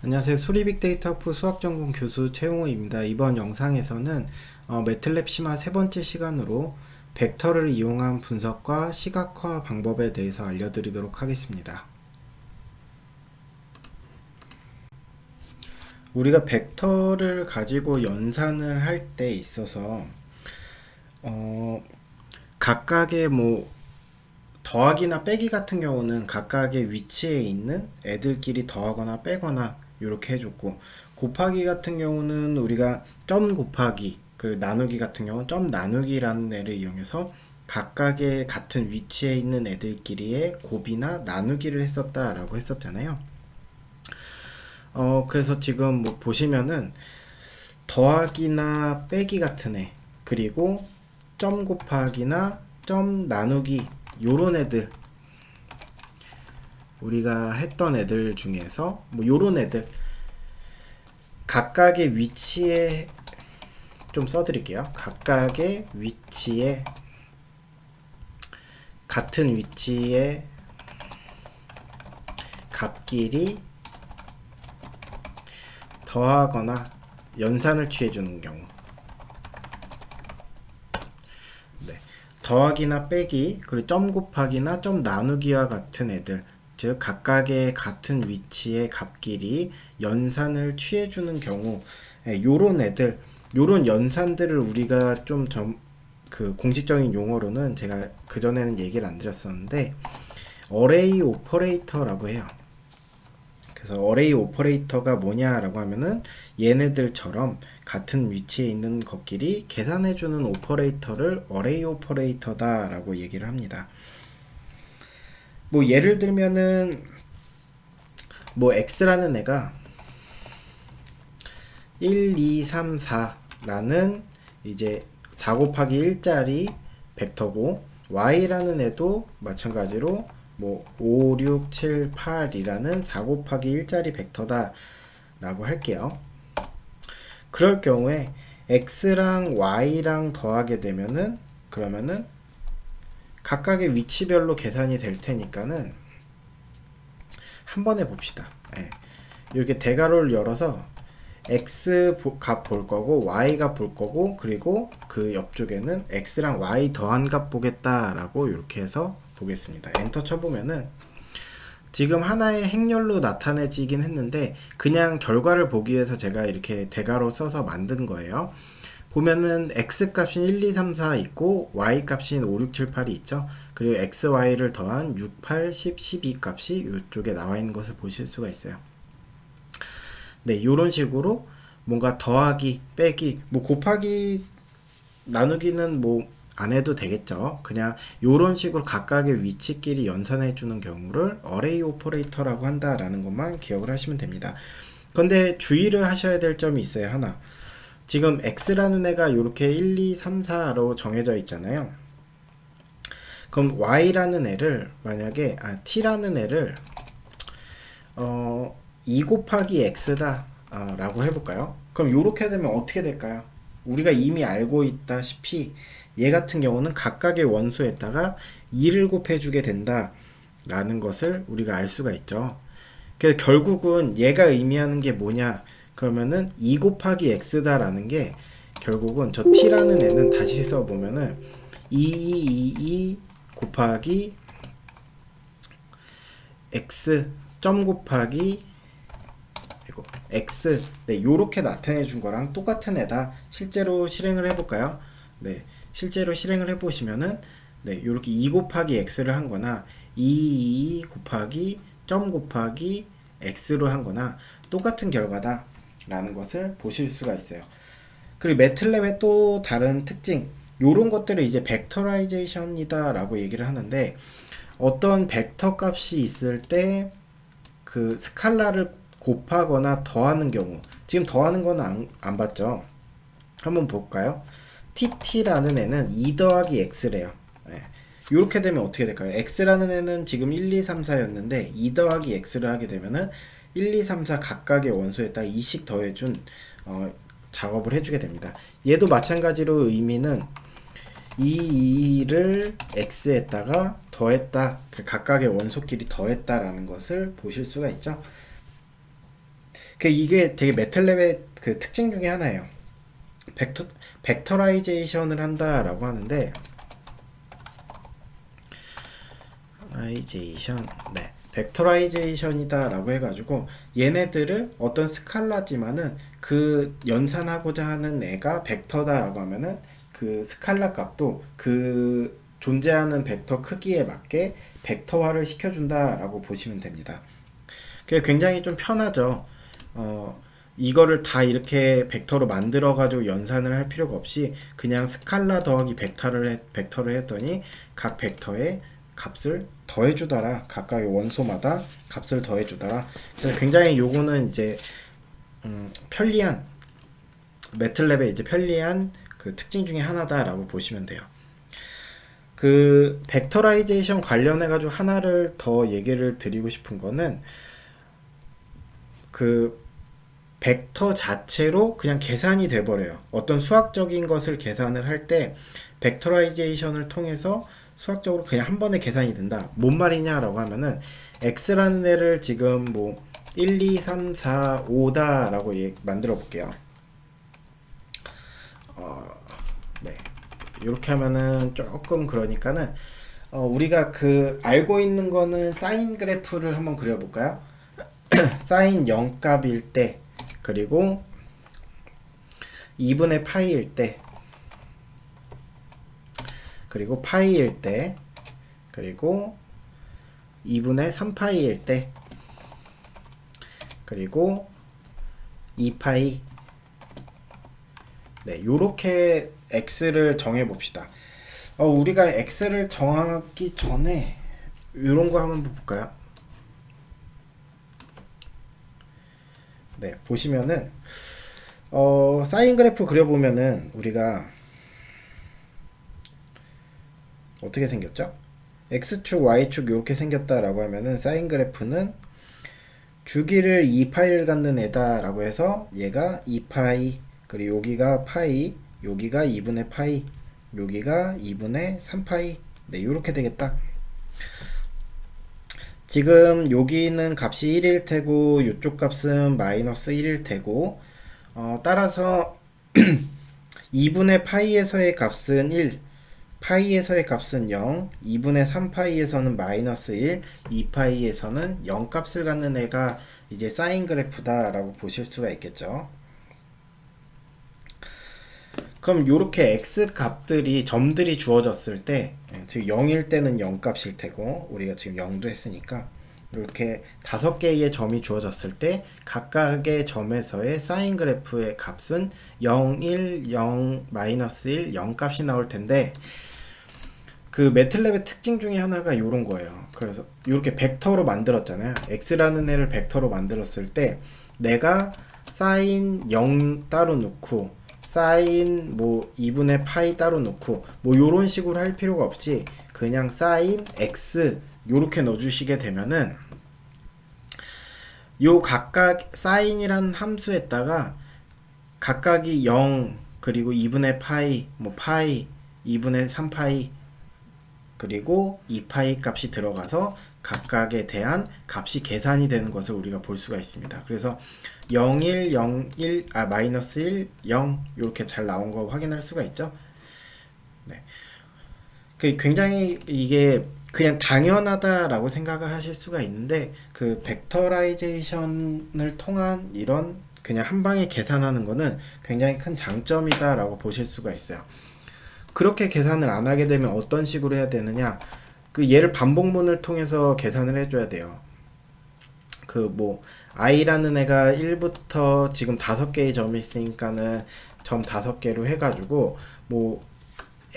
안녕하세요. 수리빅데이터 학부 수학전공 교수 최용호입니다. 이번 영상에서는 매틀랩 심화 세 번째 시간으로 벡터를 이용한 분석과 시각화 방법에 대해서 알려드리도록 하겠습니다. 우리가 벡터를 가지고 연산을 할 때 있어서 각각의 더하기나 빼기 같은 경우는 각각의 위치에 있는 애들끼리 더하거나 빼거나 이렇게 해줬고, 곱하기 같은 경우는 우리가 점 곱하기, 그 나누기 같은 경우는 점 나누기라는 애를 이용해서 각각의 같은 위치에 있는 애들끼리의 곱이나 나누기를 했었다라고 했었잖아요. 그래서 지금 보시면은 더하기나 빼기 같은 애, 그리고 점 곱하기나 점 나누기 요런 애들, 우리가 했던 애들 중에서 요런 애들 각각의 위치에 좀 써드릴게요. 각각의 위치에, 같은 위치에 값끼리 더하거나 연산을 취해주는 경우, 더하기나 빼기, 그리고 점 곱하기나 점 나누기와 같은 애들, 즉 각각의 같은 위치의 값끼리 연산을 취해주는 경우, 요런 애들, 요런 연산들을 우리가 그 공식적인 용어로는 제가 그전에는 얘기를 안 드렸었는데 어레이 오퍼레이터라고 해요. 그래서 어레이 오퍼레이터가 뭐냐라고 하면은 얘네들처럼 같은 위치에 있는 것끼리 계산해주는 오퍼레이터를 어레이 오퍼레이터다라고 얘기를 합니다. 예를 들면은 x라는 애가 1, 2, 3, 4라는 이제 4 곱하기 1짜리 벡터고, y라는 애도 마찬가지로 5, 6, 7, 8이라는 4 곱하기 1짜리 벡터다 라고 할게요. 그럴 경우에 x랑 y랑 더하게 되면은, 그러면은 각각의 위치별로 계산이 될 테니까는 한 번에 봅시다. 이렇게 대괄호를 열어서 x 값 볼 거고 y 값 볼 거고, 그리고 그 옆쪽에는 x랑 y 더한 값 보겠다라고 이렇게 해서 보겠습니다. 엔터 쳐보면은 지금 하나의 행렬로 나타내지긴 했는데 그냥 결과를 보기 위해서 제가 이렇게 대괄호 써서 만든 거예요. 보면은 x 값인 1, 2, 3, 4 있고 y 값인 5, 6, 7, 8이 있죠. 그리고 x, y를 더한 6, 8, 10, 12 값이 이쪽에 나와 있는 것을 보실 수가 있어요. 네, 요런 식으로 뭔가 더하기, 빼기, 곱하기, 나누기는 안 해도 되겠죠. 그냥 요런 식으로 각각의 위치끼리 연산해 주는 경우를 어레이 오퍼레이터라고 한다라는 것만 기억을 하시면 됩니다. 근데 주의를 하셔야 될 점이 있어요. 하나. 지금 x라는 애가 이렇게 1, 2, 3, 4로 정해져 있잖아요. 그럼 y라는 애를 만약에 t라는 애를 2 곱하기 x다 라고 해볼까요? 그럼 이렇게 되면 어떻게 될까요? 우리가 이미 알고 있다시피 얘 같은 경우는 각각의 원소에다가 2를 곱해주게 된다 라는 것을 우리가 알 수가 있죠. 그래서 결국은 얘가 의미하는 게 뭐냐, 그러면은 2 곱하기 x다 라는 게 결국은 저 t라는 애는 다시 써보면은 2 곱하기 x 점 곱하기 x, 네, 요렇게 나타내 준 거랑 똑같은 애다. 실제로 실행을 해볼까요? 네, 실제로 실행을 해보시면은 네, 요렇게 2 곱하기 x를 한 거나 2 곱하기 점 곱하기 x로 한 거나 똑같은 결과다 라는 것을 보실 수가 있어요. 그리고 매틀랩의 또 다른 특징, 요런 것들을 이제 벡터라이제이션이다 라고 얘기를 하는데, 어떤 벡터 값이 있을 때 그 스칼라를 곱하거나 더하는 경우, 지금 더하는 건 안 봤죠? 한번 볼까요? tt라는 애는 2 더하기 x래요. 이렇게 되면 어떻게 될까요? x라는 애는 지금 1, 2, 3, 4였는데 2 더하기 x를 하게 되면은 1, 2, 3, 4 각각의 원소에다가 2씩 더해준 작업을 해주게 됩니다. 얘도 마찬가지로 의미는 이 2를 x에다가 더했다, 그 각각의 원소끼리 더했다라는 것을 보실 수가 있죠. 이게 되게 매틀랩의 그 특징 중에 하나예요. 벡터라이제이션을 한다라고 하는데, 네, 벡터라이제이션이다라고 해가지고 얘네들을 어떤 스칼라지만은 그 연산하고자 하는 애가 벡터다라고 하면은 그 스칼라 값도 그 존재하는 벡터 크기에 맞게 벡터화를 시켜준다라고 보시면 됩니다. 그게 굉장히 좀 편하죠. 이거를 다 이렇게 벡터로 만들어 가지고 연산을 할 필요가 없이 그냥 스칼라 더하기 벡터를 했더니 각 벡터에 값을 더해주더라. 각각의 원소마다 값을 더해주더라. 그래서 굉장히 요거는 이제 편리한, 매틀랩의 이제 편리한 그 특징 중에 하나다라고 보시면 돼요. 그 벡터라이제이션 관련해 가지고 하나를 더 얘기를 드리고 싶은 거는, 그 벡터 자체로 그냥 계산이 돼 버려요. 어떤 수학적인 것을 계산을 할 때 벡터라이제이션을 통해서 수학적으로 그냥 한 번에 계산이 된다. 뭔 말이냐라고 하면은 x라는 애를 지금 뭐 1, 2, 3, 4, 5다라고 만들어 볼게요. 네. 이렇게 하면은 조금 그러니까는 우리가 그 알고 있는 거는 사인 그래프를 한번 그려 볼까요? 사인 0값일 때, 그리고 2분의 파이일 때, 그리고 파이일 때, 그리고 2분의 3파이일 때, 그리고 2파이. 네, 요렇게 x를 정해 봅시다. 우리가 x를 정하기 전에 요런 거 한번 볼까요? 네, 보시면은 사인 그래프 그려보면은 우리가 어떻게 생겼죠? x축, y축 이렇게 생겼다라고 하면은 사인 그래프는 주기를 2파이를 갖는 애다라고 해서 얘가 2파이, 그리고 여기가 파이, 여기가 2분의 파이, 여기가 2분의 3파이. 네, 이렇게 되겠다. 지금 여기는 값이 1일 테고 이쪽 값은 마이너스 1일 테고, 따라서 2분의 파이에서의 값은 1, 파이에서의 값은 0, 2분의 3파이에서는 마이너스 1, 2파이에서는 0 값을 갖는 애가 이제 사인 그래프다 라고 보실 수가 있겠죠. 그럼 요렇게 x 값들이, 점들이 주어졌을 때, 지금 0일 때는 0 값일 테고, 우리가 지금 0도 했으니까 이렇게 5개의 점이 주어졌을 때 각각의 점에서의 사인 그래프의 값은 0, 1, 0, 마이너스 1, 0 값이 나올 텐데, 그 매틀랩의 특징 중에 하나가 요런 거예요. 그래서 이렇게 벡터로 만들었잖아요. x라는 애를 벡터로 만들었을 때 내가 사인 0 따로 넣고 사인 뭐 2분의 파이 따로 넣고 뭐 요런 식으로 할 필요가 없이 그냥 사인 x 요렇게 넣어주시게 되면은 요 각각 사인이라는 함수에다가 각각이 0 그리고 2분의 파이 뭐 파이 2분의 3파이 그리고 2파이 값이 들어가서 각각에 대한 값이 계산이 되는 것을 우리가 볼 수가 있습니다. 그래서 0, 1, 0, 1, 마이너스 1, 0 이렇게 잘 나온 거 확인할 수가 있죠. 네. 굉장히 이게 그냥 당연하다라고 생각을 하실 수가 있는데, 그 벡터라이제이션을 통한 이런 그냥 한 방에 계산하는 거는 굉장히 큰 장점이다라고 보실 수가 있어요. 그렇게 계산을 안 하게 되면 어떤 식으로 해야 되느냐, 그 얘를 반복문을 통해서 계산을 해줘야 돼요. 그 뭐 i라는 애가 1부터 지금 5개의 점이 있으니까는 점 5개로 해가지고 뭐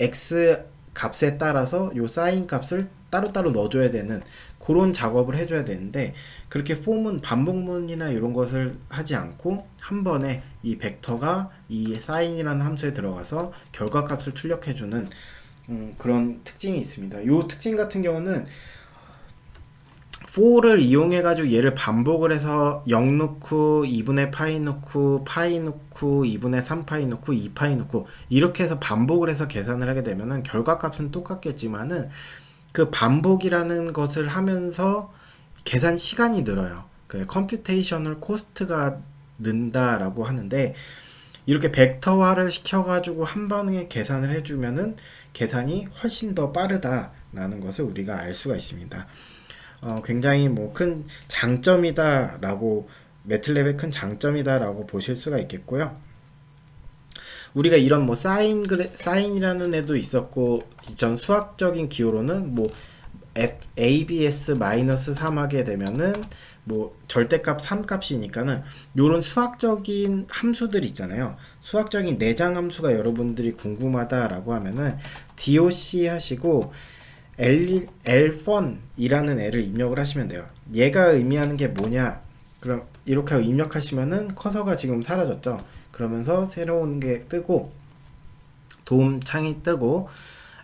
x 값에 따라서 요 사인 값을 따로따로 넣어줘야 되는 그런 작업을 해줘야 되는데, 그렇게 폼은 반복문이나 이런 것을 하지 않고 한 번에 이 벡터가 이 사인이라는 함수에 들어가서 결과값을 출력해주는 그런 특징이 있습니다. 이 특징 같은 경우는 for를 이용해 가지고 얘를 반복을 해서 0 넣고 2분의 파이 넣고 파이 넣고 2분의 3파이 넣고 2파이 넣고 이렇게 해서 반복을 해서 계산을 하게 되면은 결과값은 똑같겠지만은 그 반복이라는 것을 하면서 계산 시간이 늘어요. 그 컴퓨테이셔널 코스트가 는다라고 하는데, 이렇게 벡터화를 시켜가지고 한 번에 계산을 해주면은 계산이 훨씬 더 빠르다라는 것을 우리가 알 수가 있습니다. 굉장히 뭐 큰 장점이다라고, 매틀랩의 큰 장점이다라고 보실 수가 있겠고요. 우리가 이런 뭐 사인이라는 애도 있었고, 이전 수학적인 기호로는 뭐 ABS 마이너스 3 하게 되면은 뭐 절대값 3 값이니까는 요런 수학적인 함수들 있잖아요. 수학적인 내장 함수가 여러분들이 궁금하다라고 하면은 DOC 하시고 Lfon이라는 애를 입력을 하시면 돼요. 얘가 의미하는 게 뭐냐? 그럼 이렇게 입력하시면은 커서가 지금 사라졌죠. 그러면서 새로운 게 뜨고 도움 창이 뜨고,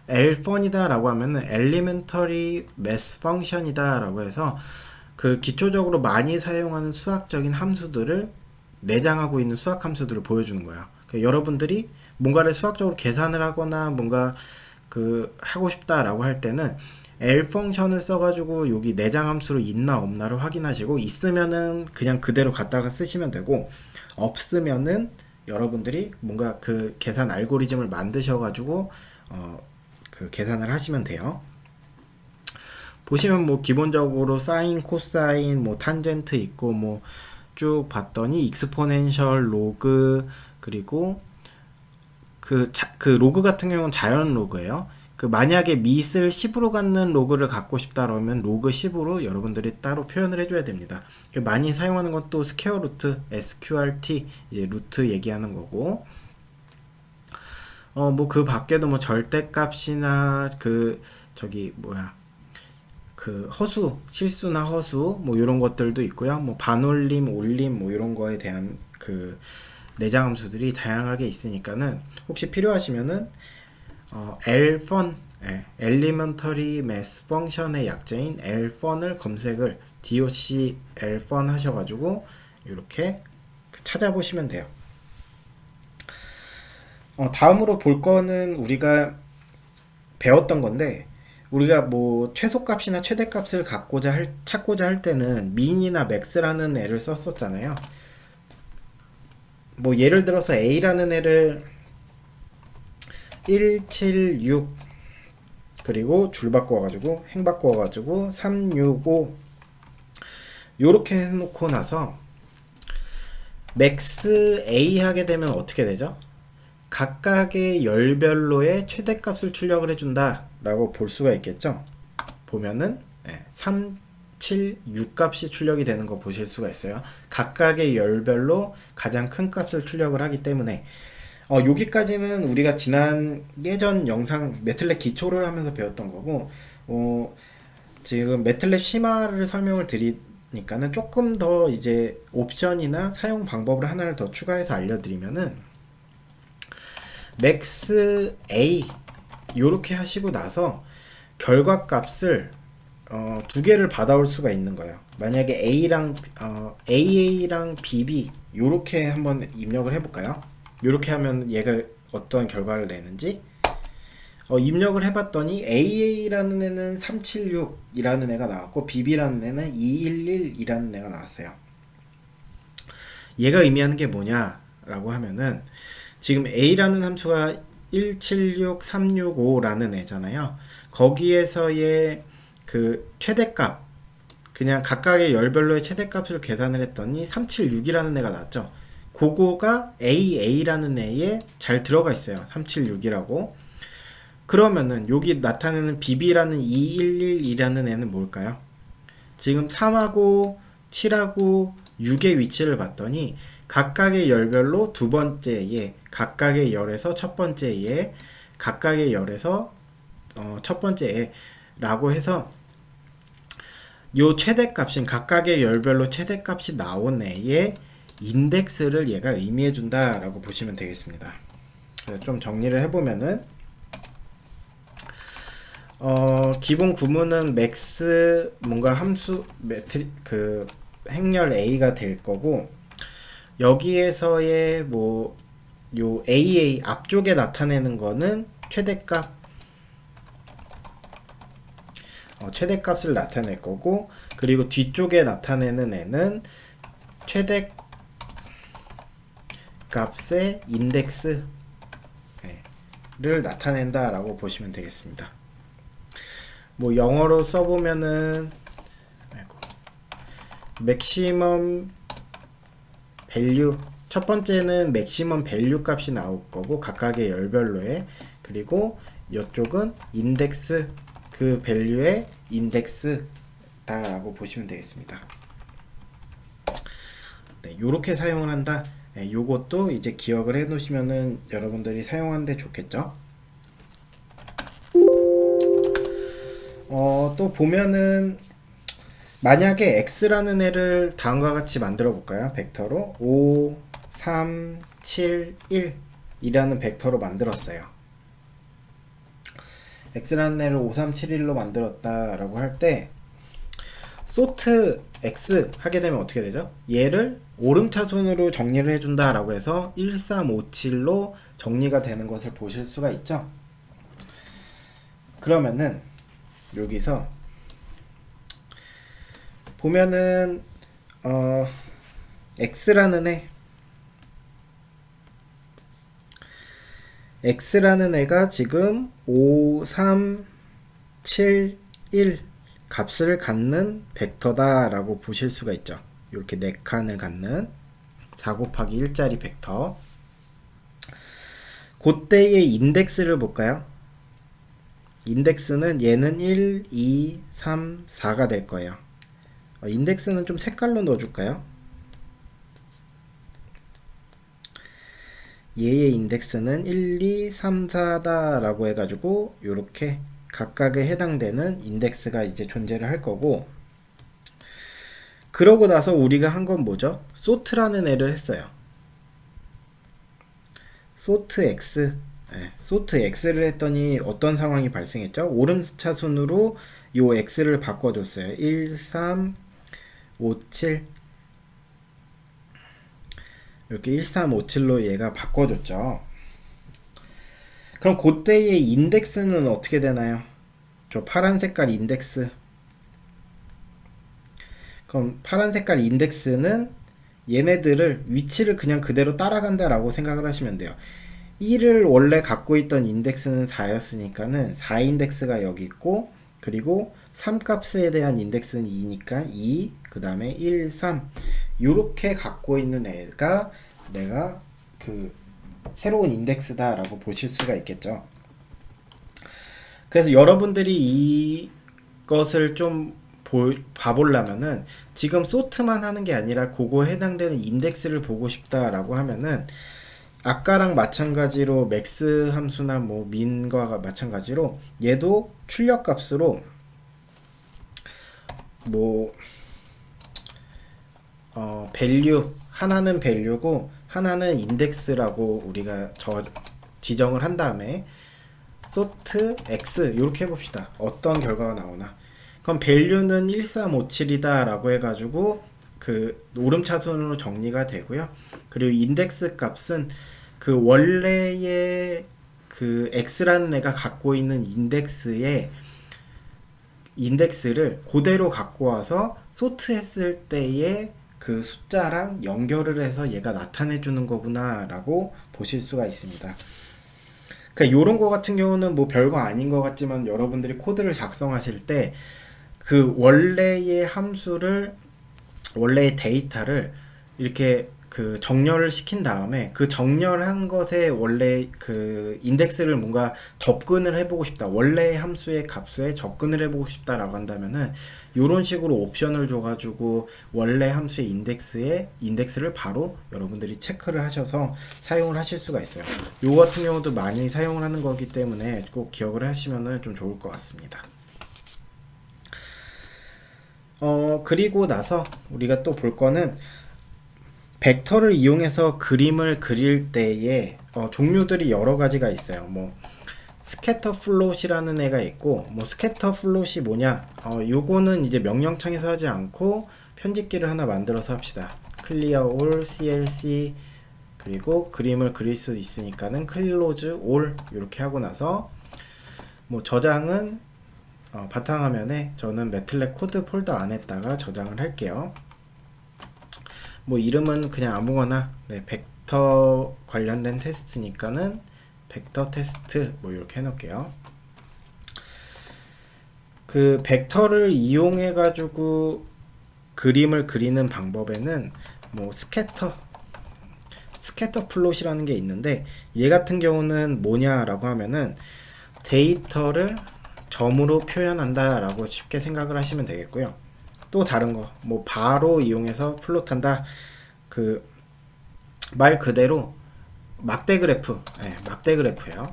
Lfon이다 라고 하면은 Elementary Math Function이다 라고 해서 그 기초적으로 많이 사용하는 수학적인 함수들을 내장하고 있는 수학 함수들을 보여주는 거예요. 그러니까 여러분들이 뭔가를 수학적으로 계산을 하거나 뭔가 그 하고 싶다라고 할 때는 L 펑션을 써가지고 여기 내장 함수로 있나 없나를 확인하시고, 있으면은 그냥 그대로 갖다가 쓰시면 되고, 없으면은 여러분들이 뭔가 그 계산 알고리즘을 만드셔가지고 그 계산을 하시면 돼요. 보시면 뭐 기본적으로 사인, 코사인, 뭐 탄젠트 있고, 뭐 쭉 봤더니 익스포넨셜, 로그, 그리고 그 로그 같은 경우는 자연 로그예요. 그 만약에 밑을 10으로 갖는 로그를 갖고 싶다 그러면 로그 10으로 여러분들이 따로 표현을 해줘야 됩니다. 많이 사용하는 건 또 스퀘어 루트, SQRT, 이제 루트 얘기하는 거고, 뭐 그 밖에도 뭐 절대값이나 그 저기 뭐야 그 허수, 실수나 허수 뭐 이런 것들도 있고요. 뭐 반올림, 올림 뭐 이런 거에 대한 그 내장 함수들이 다양하게 있으니까는 혹시 필요하시면은 Lfun, Elementary Math Function의 약자인 Lfun을 검색을 DOC Lfun 하셔가지고 이렇게 찾아보시면 돼요. 다음으로 볼 거는 우리가 배웠던 건데, 우리가 뭐 최소값이나 최대값을 찾고자 할 때는 min이나 max라는 애를 썼었잖아요. 뭐 예를 들어서 A라는 애를 176 그리고 줄 바꿔가지고 행 바꿔가지고 365 요렇게 해놓고 나서 max A 하게 되면 어떻게 되죠? 각각의 열별로의 최대값을 출력을 해준다 라고 볼 수가 있겠죠. 보면은 3, 7, 6 값이 출력이 되는 거 보실 수가 있어요. 각각의 열별로 가장 큰 값을 출력을 하기 때문에 여기까지는 우리가 지난 예전 영상 매틀랩 기초를 하면서 배웠던 거고, 지금 매틀랩 심화를 설명을 드리니까는 조금 더 이제 옵션이나 사용 방법을 하나를 더 추가해서 알려드리면은, max A 요렇게 하시고 나서 결과값을 두 개를 받아올 수가 있는 거예요. 만약에 A랑 AA랑 BB 요렇게 한번 입력을 해볼까요? 요렇게 하면 얘가 어떤 결과를 내는지 입력을 해봤더니 AA라는 애는 376이라는 애가 나왔고 BB라는 애는 211이라는 애가 나왔어요. 얘가 의미하는 게 뭐냐 라고 하면은, 지금 A라는 함수가 176365라는 애잖아요. 거기에서의 그 최대값, 그냥 각각의 열별로의 최대값을 계산을 했더니 376이라는 애가 나왔죠. 그거가 AA라는 애에 잘 들어가 있어요. 376이라고. 그러면은 여기 나타내는 BB라는 211이라는 애는 뭘까요? 지금 3하고 7하고 6의 위치를 봤더니 각각의 열별로 두 번째에, 각각의 열에서 첫 번째에, 각각의 열에서 첫 번째에 라고 해서 요 최대값인 각각의 열별로 최대값이 나온 애의 인덱스를 얘가 의미해 준다 라고 보시면 되겠습니다. 좀 정리를 해보면은 기본 구문은 max 뭔가 함수 그 행렬 A가 될 거고, 여기에서의 뭐 요 AA 앞쪽에 나타내는 거는 최대값, 최대값을 나타낼 거고, 그리고 뒤쪽에 나타내는 애는 값의 인덱스를 나타낸다 라고 보시면 되겠습니다. 뭐 영어로 써보면은 맥시멈 밸류, 첫 번째는 맥시멈 밸류 값이 나올 거고 각각의 열별로에, 그리고 이쪽은 인덱스, 그 밸류의 인덱스다 라고 보시면 되겠습니다. 네, 요렇게 사용을 한다. 네, 요것도 이제 기억을 해 놓으시면은 여러분들이 사용하는데 좋겠죠. 또 보면은 만약에 x라는 애를 다음과 같이 만들어 볼까요? 벡터로 5, 3, 7, 1 이라는 벡터로 만들었어요. x라는 애를 5, 3, 7, 1로 만들었다 라고 할 때 sort x 하게 되면 어떻게 되죠? 얘를 오름차순으로 정리를 해준다 라고 해서 1, 3, 5, 7로 정리가 되는 것을 보실 수가 있죠. 그러면은 여기서 보면은 x라는 애가 지금 5, 3, 7, 1 값을 갖는 벡터다 라고 보실 수가 있죠. 이렇게 4칸을 갖는 4 곱하기 1짜리 벡터. 그때의 인덱스를 볼까요? 인덱스는 얘는 1, 2, 3, 4가 될 거예요. 인덱스는 좀 색깔로 넣어줄까요? 얘의 인덱스는 1, 2, 3, 4다 라고 해가지고 요렇게 각각에 해당되는 인덱스가 이제 존재를 할 거고, 그러고 나서 우리가 한 건 뭐죠? sort라는 애를 했어요. sort x. sort x를 했더니 어떤 상황이 발생했죠? 오름차순으로 요 x를 바꿔줬어요. 1, 3, 5, 7 이렇게 1, 3, 5, 7로 얘가 바꿔줬죠. 그럼 그때의 인덱스는 어떻게 되나요? 저 파란 색깔 인덱스. 그럼 파란 색깔 인덱스는 얘네들을 위치를 그냥 그대로 따라간다 라고 생각을 하시면 돼요. 1을 원래 갖고 있던 인덱스는 4였으니까는 4 인덱스가 여기 있고, 그리고 3 값에 대한 인덱스는 2니까 2, 그 다음에 1, 3 요렇게 갖고 있는 애가 내가 그 새로운 인덱스다 라고 보실 수가 있겠죠. 그래서 여러분들이 이것을 좀 봐보려면은 지금 sort만 하는 게 아니라 그거에 해당되는 인덱스를 보고 싶다 라고 하면은 아까랑 마찬가지로 max 함수나 뭐 min과 마찬가지로 얘도 출력 값으로 뭐 value, 하나는 value고 하나는 index라고 우리가 지정을 한 다음에 sort x 이렇게 해봅시다. 어떤 결과가 나오나. 그럼 value는 1357이다 라고 해가지고 그 오름차순으로 정리가 되고요. 그리고 인덱스 값은 그 원래의 그 x라는 애가 갖고 있는 인덱스를 그대로 갖고 와서 sort 했을 때의 그 숫자랑 연결을 해서 얘가 나타내 주는 거구나 라고 보실 수가 있습니다. 그러니까 요런 거 같은 경우는 뭐 별거 아닌 것 같지만 여러분들이 코드를 작성하실 때 그 원래의 데이터를 이렇게 그 정렬을 시킨 다음에 그 정렬한 것에 원래 그 인덱스를 뭔가 접근을 해보고 싶다, 원래의 함수의 값에 접근을 해보고 싶다 라고 한다면은 요런 식으로 옵션을 줘가지고 원래 함수의 인덱스를 바로 여러분들이 체크를 하셔서 사용을 하실 수가 있어요. 요 같은 경우도 많이 사용을 하는 거기 때문에 꼭 기억을 하시면은 좀 좋을 것 같습니다. 그리고 나서 우리가 또 볼 거는 벡터를 이용해서 그림을 그릴 때에 종류들이 여러 가지가 있어요. 뭐 스캐터 플롯이라는 애가 있고, 뭐 스캐터 플롯이 뭐냐? 요거는 이제 명령창에서 하지 않고 편집기를 하나 만들어서 합시다. 클리어 올 clc, 그리고 그림을 그릴 수 있으니까는 클로즈 올 이렇게 하고 나서 뭐 저장은 바탕화면에 저는 매틀랩 코드 폴더 안에다가 저장을 할게요. 뭐 이름은 그냥 아무거나, 벡터 벡터 관련된 테스트니까는 벡터 테스트 뭐 이렇게 해놓을게요. 그 벡터를 이용해 가지고 그림을 그리는 방법에는 뭐 스캐터 플롯이라는 게 있는데, 얘 같은 경우는 뭐냐라고 하면은 데이터를 점으로 표현한다 라고 쉽게 생각을 하시면 되겠고요. 또 다른 거 뭐 바로 이용해서 플롯한다, 그 말 그대로 막대 그래프, 막대 그래프예요.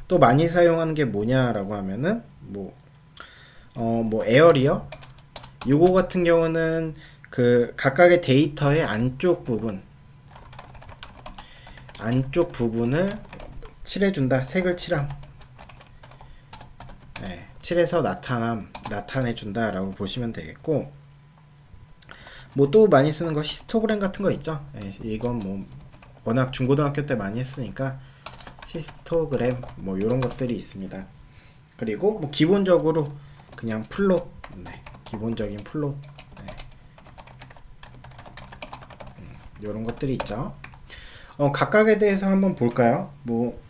또 많이 사용하는 게 뭐냐라고 하면은 뭐 에어리어, 요거 같은 경우는 그 각각의 데이터의 안쪽 부분을 칠해준다, 색을 칠함, 칠해서 나타내준다 라고 보시면 되겠고, 뭐 또 많이 쓰는 거 히스토그램 같은 거 있죠. 이건 뭐 워낙 중고등학교 때 많이 했으니까 히스토그램 뭐 요런 것들이 있습니다. 그리고 뭐 기본적으로 그냥 플롯, 기본적인 플롯, 요런 것들이 있죠. 각각에 대해서 한번 볼까요? 뭐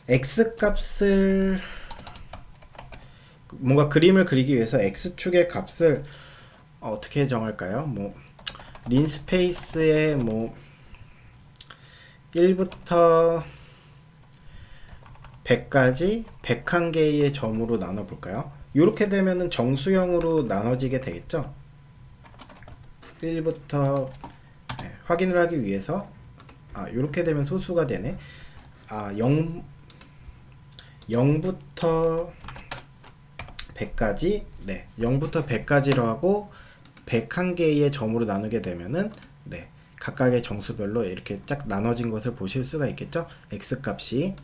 x 값을, 뭔가 그림을 그리기 위해서 x축의 값을 어떻게 정할까요? 뭐 린스페이스에 뭐 1부터 100까지 101개의 점으로 나눠 볼까요? 이렇게 되면은 정수형으로 나눠지게 되겠죠? 1부터 확인을 하기 위해서, 이렇게 되면 소수가 되네. 0부터 100까지, 0부터 100까지로 하고 101개의 점으로 나누게 되면은 각각의 정수별로 이렇게 쫙 나눠진 것을 보실 수가 있겠죠? x 값이.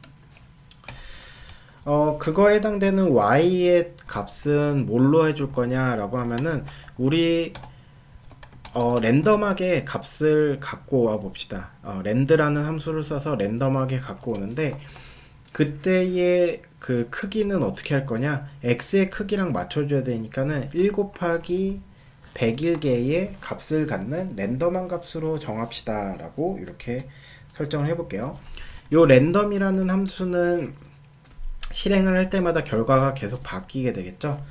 그거에 해당되는 y의 값은 뭘로 해줄 거냐라고 하면은, 우리 랜덤하게 값을 갖고 와 봅시다. 랜드라는 함수를 써서 랜덤하게 갖고 오는데, 그때의 그 크기는 어떻게 할 거냐, x의 크기랑 맞춰줘야 되니까는 1 곱하기 101개의 값을 갖는 랜덤한 값으로 정합시다 라고 이렇게 설정을 해 볼게요. 요 랜덤이라는 함수는 실행을 할 때마다 결과가 계속 바뀌게 되겠죠.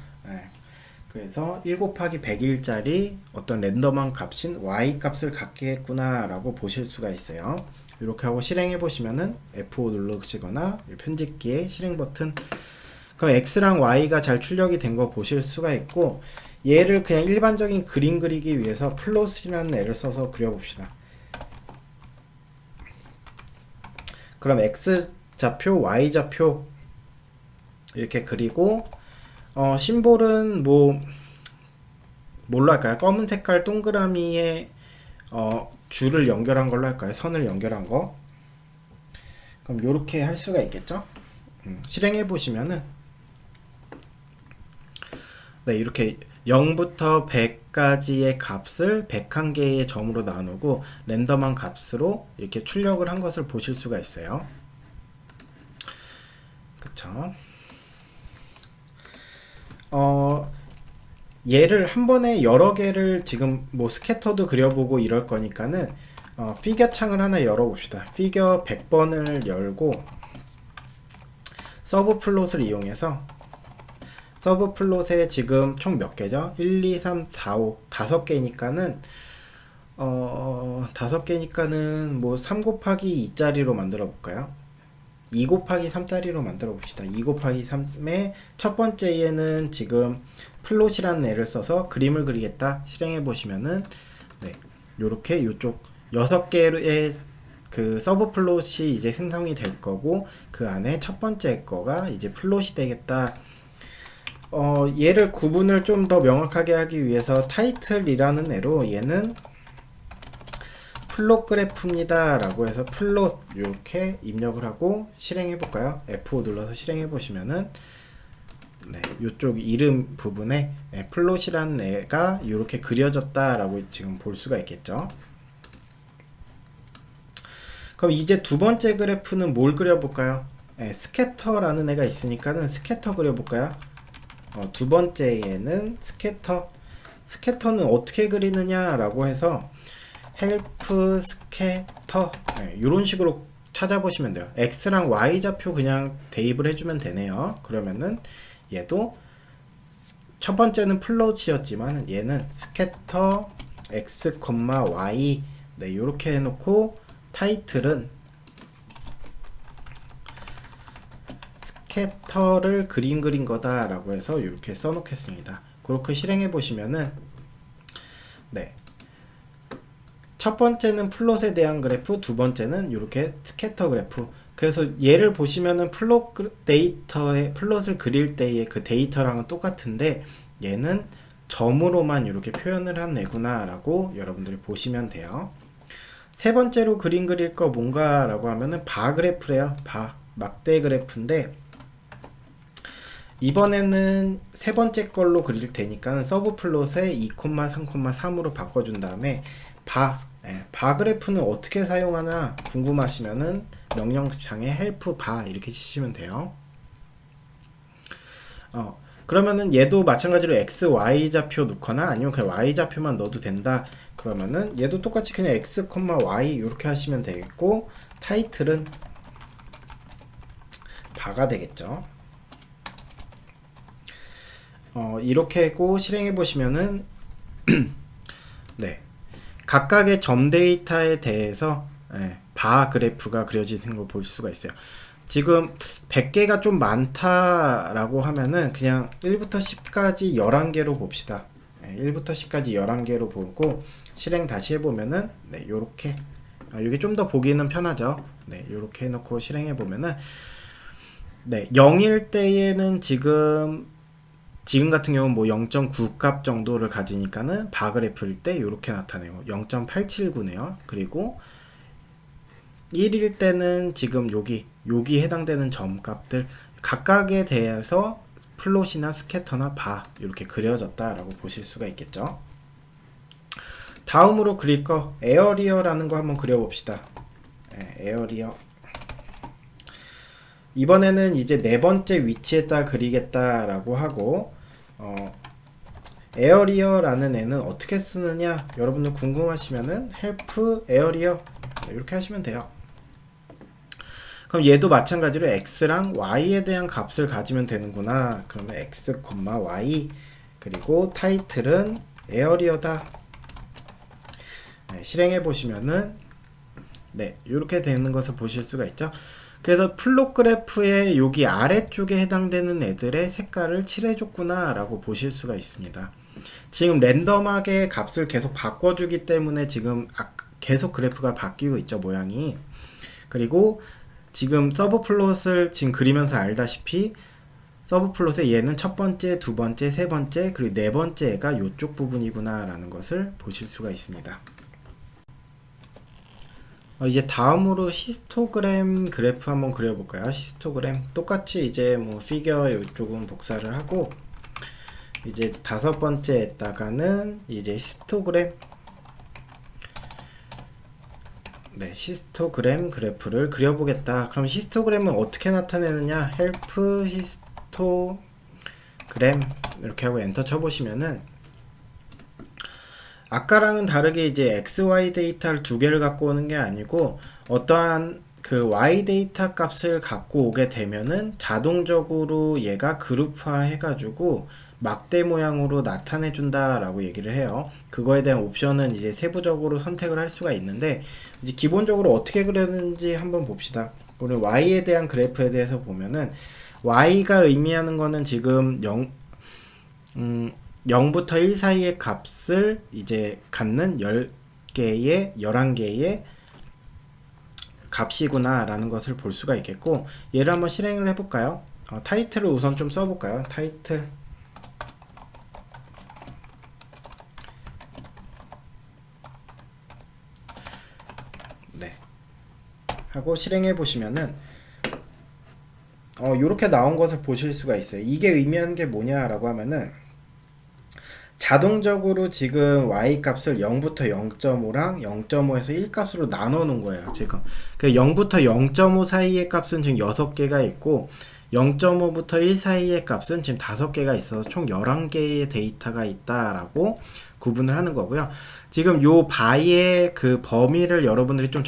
그래서 1 곱하기 100일짜리 어떤 랜덤한 값인 y 값을 갖겠구나 라고 보실 수가 있어요. 이렇게 하고 실행해 보시면은 F5 누르시거나 편집기에 실행 버튼, 그럼 x랑 y가 잘 출력이 된 거 보실 수가 있고, 얘를 그냥 일반적인 그림 그리기 위해서 플롯이라는 애를 써서 그려봅시다. 그럼 x좌표, y좌표 이렇게 그리고, 심볼은 뭘로 할까요? 검은 색깔 동그라미에 줄을 연결한 걸로 할까요? 선을 연결한 거. 그럼 요렇게 할 수가 있겠죠? 실행해 보시면은 이렇게 0부터 100까지의 값을 101개의 점으로 나누고 랜덤한 값으로 이렇게 출력을 한 것을 보실 수가 있어요. 그쵸? 얘를 한 번에 여러 개를, 지금 뭐 스캐터도 그려보고 이럴 거니까는 피겨 창을 하나 열어봅시다. 피겨 100번을 열고 서브 플롯을 이용해서, 서브 플롯에 지금 총 몇 개죠? 1, 2, 3, 4, 5 5개니까는 5개니까는 뭐 3 곱하기 2짜리로 만들어 볼까요? 2 곱하기 3짜리로 만들어 봅시다. 2 곱하기 3의 첫 번째에는 지금 플롯이라는 애를 써서 그림을 그리겠다 실행해 보시면은 요렇게 요쪽 6개의 그 서브 플롯이 이제 생성이 될 거고, 그 안에 첫 번째 거가 이제 플롯이 되겠다. 얘를 구분을 좀 더 명확하게 하기 위해서 타이틀이라는 애로 얘는 플롯 그래프입니다 라고 해서 플롯 이렇게 입력을 하고 실행해 볼까요? F5 눌러서 실행해 보시면은 이쪽 이름 부분에 플롯이라는 애가 이렇게 그려졌다 라고 지금 볼 수가 있겠죠. 그럼 이제 두 번째 그래프는 뭘 그려볼까요? 스캐터라는 애가 있으니까는 스캐터 그려볼까요? 두 번째에는 스캐터, 스캐터는 어떻게 그리느냐라고 해서 헬프 스캐터 이런 식으로 찾아보시면 돼요. X랑 Y 좌표 그냥 대입을 해주면 되네요. 그러면은 얘도 첫 번째는 플롯이었지만 얘는 스캐터 X, Y 네, 이렇게 해놓고 타이틀은 스캐터를 그린 거다 라고 해서 이렇게 써놓겠습니다. 그렇게 실행해 보시면은 네, 첫 번째는 플롯에 대한 그래프, 두 번째는 이렇게 스캐터 그래프. 그래서 얘를 보시면은 플롯을 그릴 때의 그 데이터랑은 똑같은데 얘는 점으로만 이렇게 표현을 한 애구나 라고 여러분들이 보시면 돼요. 세 번째로 그릴 거 뭔가 라고 하면은 바 그래프래요. 막대 그래프인데 이번에는 세 번째 걸로 그릴 테니까 서브 플롯에 2, 3,3으로 바꿔준 다음에 바 그래프는 어떻게 사용하나 궁금하시면은 명령창에 help 바 이렇게 치시면 돼요. 그러면은 얘도 마찬가지로 x, y 좌표 넣거나 아니면 그냥 y 좌표만 넣어도 된다. 그러면은 얘도 똑같이 그냥 x, y 이렇게 하시면 되겠고 타이틀은 바가 되겠죠. 이렇게 했고 실행해 보시면은 네, 각각의 점 데이터에 대해서 바 그래프가 그려지는 걸 볼 수가 있어요. 지금 100개가 좀 많다라고 하면은 그냥 1부터 10까지 11개로 봅시다. 1부터 10까지 11개로 보고 실행 다시 해보면은 네, 요렇게 이게 좀 더 보기는 편하죠. 네, 요렇게 해놓고 실행해 보면은 네, 0일 때에는 지금 같은 경우는 뭐 0.9 값 정도를 가지니까는 바 그래프일 때 이렇게 나타내요. 0.879네요. 그리고 1일 때는 지금 여기 해당되는 점 값들 각각에 대해서 플롯이나 스캐터나 바 이렇게 그려졌다라고 보실 수가 있겠죠. 다음으로 그릴 거 에어리어라는 거 한번 그려봅시다. 에어리어. 이번에는 이제 네 번째 위치에다 그리겠다라고 하고 에어리어라는 애는 어떻게 쓰느냐 여러분들 궁금하시면은 help 에어리어 이렇게 하시면 돼요. 그럼 얘도 마찬가지로 x랑 y에 대한 값을 가지면 되는구나. 그러면 x, y 그리고 타이틀은 에어리어다. 네, 실행해 보시면은 네, 이렇게 되는 것을 보실 수가 있죠. 그래서 플롯 그래프의 여기 아래쪽에 해당되는 애들의 색깔을 칠해줬구나 라고 보실 수가 있습니다. 지금 랜덤하게 값을 계속 바꿔주기 때문에 지금 계속 그래프가 바뀌고 있죠, 모양이. 그리고 지금 서브 플롯을 지금 그리면서 알다시피 서브 플롯의 얘는 첫 번째, 두 번째, 세 번째, 그리고 네 번째가 이쪽 부분이구나 라는 것을 보실 수가 있습니다. 이제 다음으로 히스토그램 그래프 한번 그려볼까요? 히스토그램 똑같이 이제 뭐 피겨 이쪽은 복사를 하고 이제 다섯 번째에다가는 이제 히스토그램 네, 히스토그램 그래프를 그려보겠다. 그럼 히스토그램은 어떻게 나타내느냐? help 히스토그램 이렇게 하고 엔터 쳐보시면은 아까랑은 다르게 이제 XY 데이터를 두 개를 갖고 오는 게 아니고 어떠한 그 Y 데이터 값을 갖고 오게 되면은 자동적으로 얘가 그룹화 해가지고 막대 모양으로 나타내 준다 라고 얘기를 해요. 그거에 대한 옵션은 이제 세부적으로 선택을 할 수가 있는데 이제 기본적으로 어떻게 그렸는지 한번 봅시다. 우리 Y에 대한 그래프에 대해서 보면은 Y가 의미하는 거는 지금 0부터 1 사이의 값을 이제 갖는 10개의 11개의 값이구나 라는 것을 볼 수가 있겠고 얘를 한번 실행을 해볼까요? 타이틀을 우선 좀 써볼까요? 타이틀 네 하고 실행해 보시면은 요렇게 나온 것을 보실 수가 있어요. 이게 의미하는 게 뭐냐 라고 하면은 자동적으로 지금 y 값을 0부터 0.5랑 0.5에서 1 값으로 나눠 놓은 거예요. 지금 0부터 0.5 사이의 값은 지금 6개가 있고 0.5부터 1 사이의 값은 지금 5개가 있어서 총 11개의 데이터가 있다라고 구분을 하는 거고요. 지금 요 바이의 그 범위를 여러분들이 좀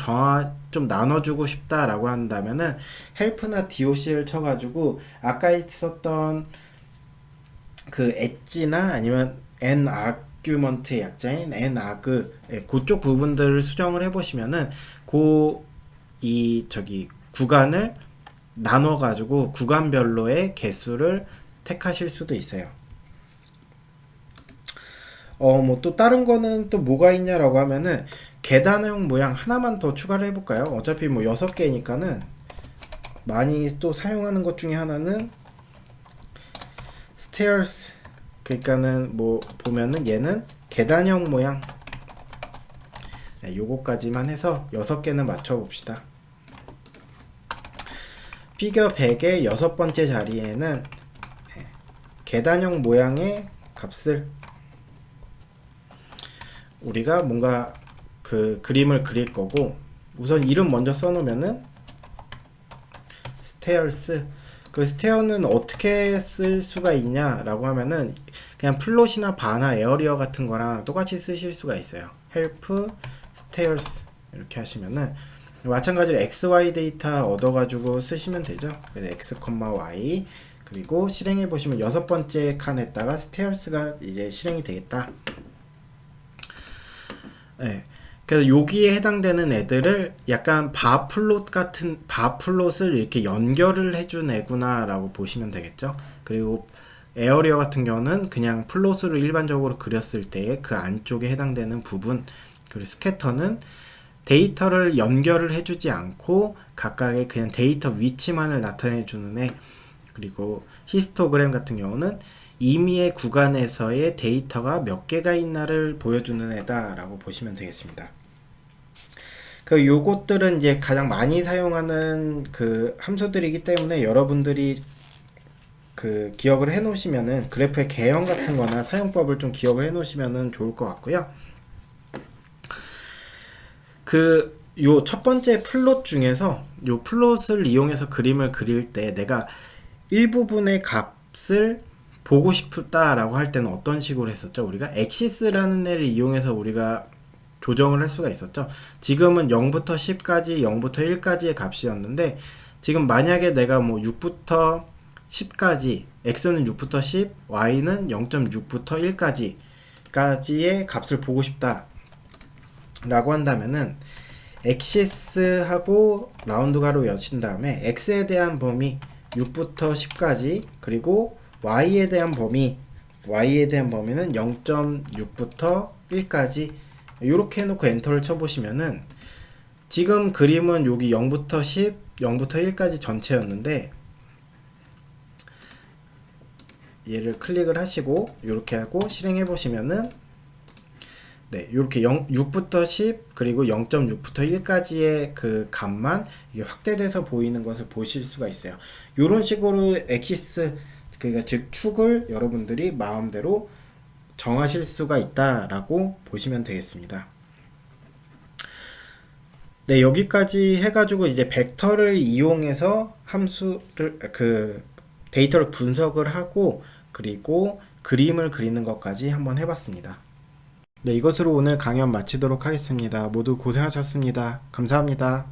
나눠주고 싶다라고 한다면은 help나 doc를 쳐가지고 아까 있었던 그 엣지나 아니면 n 아규먼트의 약자인 n 아그 그쪽 부분들을 수정을 해보시면은 구간을 나눠가지고 구간별로의 개수를 택하실 수도 있어요. 뭐 또 다른 거는 또 뭐가 있냐라고 하면은 계단형 모양 하나만 더 추가를 해볼까요? 어차피 뭐 6개니까는 많이 또 사용하는 것 중에 하나는 stairs, 그러니까는 뭐 보면은 얘는 계단형 모양, 요거까지만 해서 6개는 맞춰 봅시다. 피겨 100의 6번째 자리에는 계단형 모양의 값을 우리가 뭔가 그 그림을 그릴 거고, 우선 이름 먼저 써놓으면은 stairs. 그 스테어는 어떻게 쓸 수가 있냐라고 하면은 그냥 플롯이나 바나 에어리어 같은 거랑 똑같이 쓰실 수가 있어요. help stairs 이렇게 하시면은 마찬가지로 xy 데이터 얻어가지고 쓰시면 되죠. 그래서 x, y 그리고 실행해 보시면 6번째 칸에다가 stairs가 이제 실행이 되겠다. 네. 그래서 여기에 해당되는 애들을 약간 바플롯을 이렇게 연결을 해준 애구나 라고 보시면 되겠죠. 그리고 에어리어 같은 경우는 그냥 플롯으로 일반적으로 그렸을 때 그 안쪽에 해당되는 부분, 그리고 스캐터는 데이터를 연결을 해주지 않고 각각의 그냥 데이터 위치만을 나타내주는 애, 그리고 히스토그램 같은 경우는 임의의 구간에서의 데이터가 몇 개가 있나를 보여주는 애다 라고 보시면 되겠습니다. 요것들은 이제 가장 많이 사용하는 그 함수들이기 때문에 여러분들이 그 기억을 해 놓으시면은 그래프의 개형 같은 거나 사용법을 좀 기억을 해 놓으시면은 좋을 것 같고요. 요 첫 번째 플롯 중에서 요 플롯을 이용해서 그림을 그릴 때 내가 일부분의 값을 보고 싶다라고 할 때는 어떤 식으로 했었죠? 우리가 엑시스라는 애를 이용해서 우리가 조정을 할 수가 있었죠. 지금은 0부터 10까지, 0부터 1까지의 값이었는데, 지금 만약에 내가 뭐 6부터 10까지, x는 6부터 10, y는 0.6부터 1까지의 값을 보고 싶다 라고 한다면은 엑시스하고 라운드 가로 여신 다음에 x에 대한 범위 6부터 10까지, 그리고 y에 대한 범위는 0.6부터 1까지 이렇게 해놓고 엔터를 쳐보시면은 지금 그림은 여기 0부터 10, 0부터 1까지 전체였는데, 얘를 클릭을 하시고 이렇게 하고 실행해 보시면은 네, 이렇게 6부터 10 그리고 0.6부터 1까지의 그 값만 이게 확대돼서 보이는 것을 보실 수가 있어요. 이런 식으로 엑시스, 그러니까 즉 축을 여러분들이 마음대로 정하실 수가 있다라고 보시면 되겠습니다. 네, 여기까지 해가지고 이제 벡터를 이용해서 데이터를 분석을 하고 그리고 그림을 그리는 것까지 한번 해봤습니다. 네, 이것으로 오늘 강연 마치도록 하겠습니다. 모두 고생하셨습니다. 감사합니다.